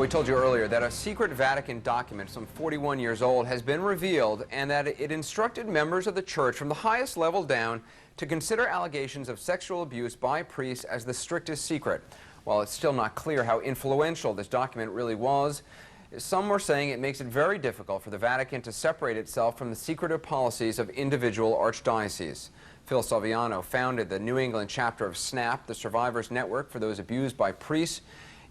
Well, we told you earlier that a secret Vatican document, some 41 years old, has been revealed, and that it instructed members of the church from the highest level down to consider allegations of sexual abuse by priests as the strictest secret. While it's still not clear how influential this document really was, some were saying it makes it very difficult for the Vatican to separate itself from the secretive policies of individual archdioceses. Phil Salviano founded the New England chapter of SNAP, the Survivors Network for those abused by priests.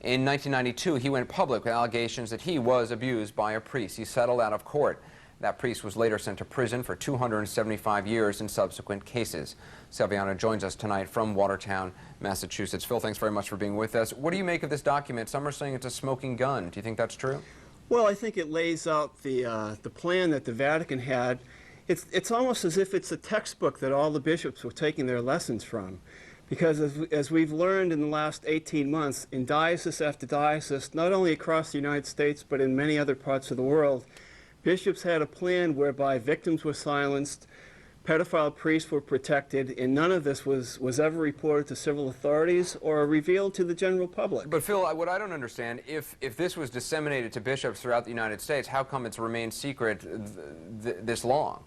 In 1992, he went public with allegations that he was abused by a priest. He settled out of court. That priest was later sent to prison for 275 years in subsequent cases. Salviano joins us tonight from Watertown, Massachusetts. Phil, thanks very much for being with us. What do you make of this document? Some are saying it's a smoking gun. Do you think that's true? Well, I think it lays out the plan that the Vatican had. It's almost as if it's a textbook that all the bishops were taking their lessons from. Because as we've learned in the last 18 months, in diocese after diocese, not only across the United States, but in many other parts of the world, bishops had a plan whereby victims were silenced, pedophile priests were protected, and none of this was ever reported to civil authorities or revealed to the general public. But Phil, what I don't understand, if this was disseminated to bishops throughout the United States, how come it's remained secret this long?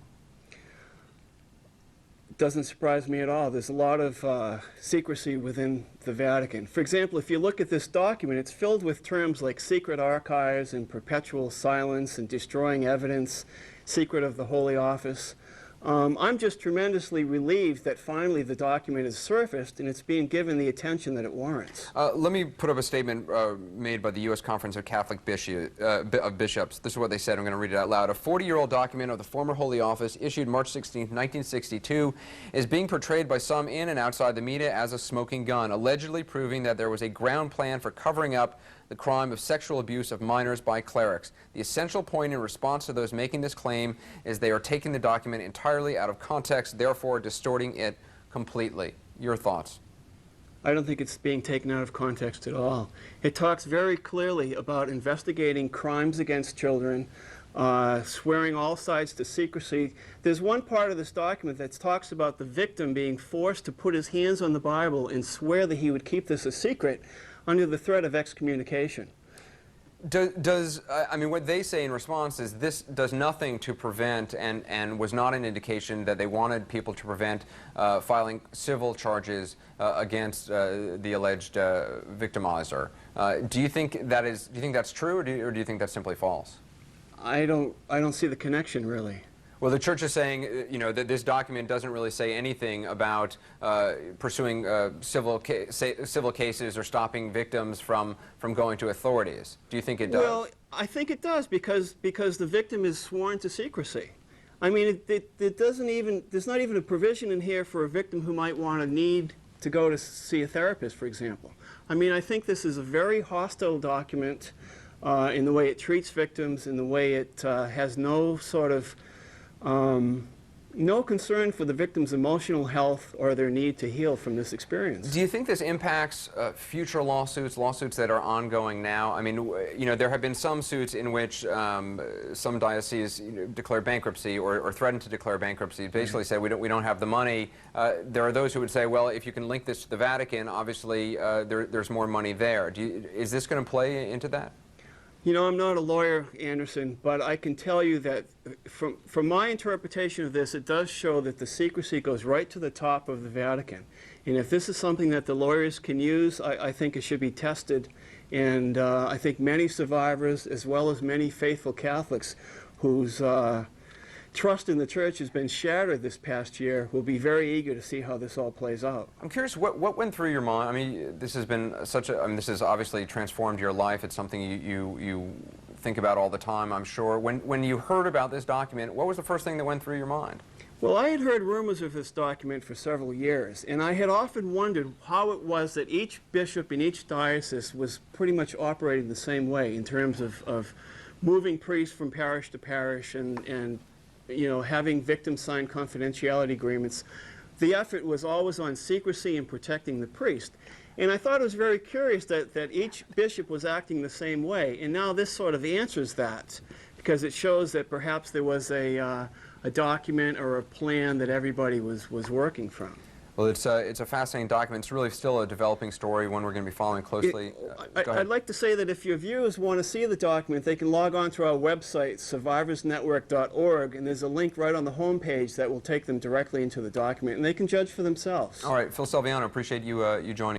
Doesn't surprise me at all. There's a lot of secrecy within the Vatican. For example, if you look at this document, it's filled with terms like secret archives and perpetual silence and destroying evidence, secret of the Holy Office. I'm just tremendously relieved that finally the document has surfaced and it's being given the attention that it warrants. Let me put up a statement made by the U.S. Conference of Catholic Bishops. This is what they said. I'm going to read it out loud. A 40-year-old document of the former Holy Office, issued March 16, 1962, is being portrayed by some in and outside the media as a smoking gun, allegedly proving that there was a ground plan for covering up the crime of sexual abuse of minors by clerics. The essential point in response to those making this claim is they are taking the document entirely out of context, therefore distorting it completely. Your thoughts? I don't think it's being taken out of context at all. It talks very clearly about investigating crimes against children, swearing all sides to secrecy. There's one part of this document that talks about the victim being forced to put his hands on the Bible and swear that he would keep this a secret under the threat of excommunication. I mean, what they say in response is this does nothing to prevent and was not an indication that they wanted people to prevent filing civil charges against the alleged victimizer. Do you think that's true, or do you think that's simply false? I don't see the connection, really. Well, the church is saying, you know, that this document doesn't really say anything about pursuing civil cases or stopping victims from going to authorities. Do you think it does? Well, I think it does because the victim is sworn to secrecy. I mean, it doesn't even, there's not even a provision in here for a victim who might need to go to see a therapist, for example. I mean, I think this is a very hostile document in the way it treats victims, in the way it has no sort of no concern for the victim's emotional health or their need to heal from this experience. Do you think this impacts future lawsuits that are ongoing now? I mean, you know, there have been some suits in which some dioceses declare bankruptcy or threaten to declare bankruptcy, basically say we don't have the money. There are those who would say, well, if you can link this to the Vatican, obviously there's more money there. Is this going to play into that? You know, I'm not a lawyer, Anderson, but I can tell you that from my interpretation of this, it does show that the secrecy goes right to the top of the Vatican. And if this is something that the lawyers can use, I think it should be tested. And I think many survivors, as well as many faithful Catholics whose trust in the church has been shattered this past year, will be very eager to see how this all plays out. I'm curious, what went through your mind? I mean, this has been this has obviously transformed your life. It's something you think about all the time, I'm sure. When you heard about this document, what was the first thing that went through your mind? Well, I had heard rumors of this document for several years, and I had often wondered how it was that each bishop in each diocese was pretty much operating the same way in terms of moving priests from parish to parish and you know, having victims sign confidentiality agreements. The effort was always on secrecy and protecting the priest. And I thought it was very curious that each bishop was acting the same way. And now this sort of answers that, because it shows that perhaps there was a document or a plan that everybody was working from. Well, it's a fascinating document. It's really still a developing story, one we're going to be following closely. Go ahead. I'd like to say that if your viewers want to see the document, they can log on to our website, survivorsnetwork.org, and there's a link right on the home page that will take them directly into the document, and they can judge for themselves. All right, Phil Salviano, appreciate you joining.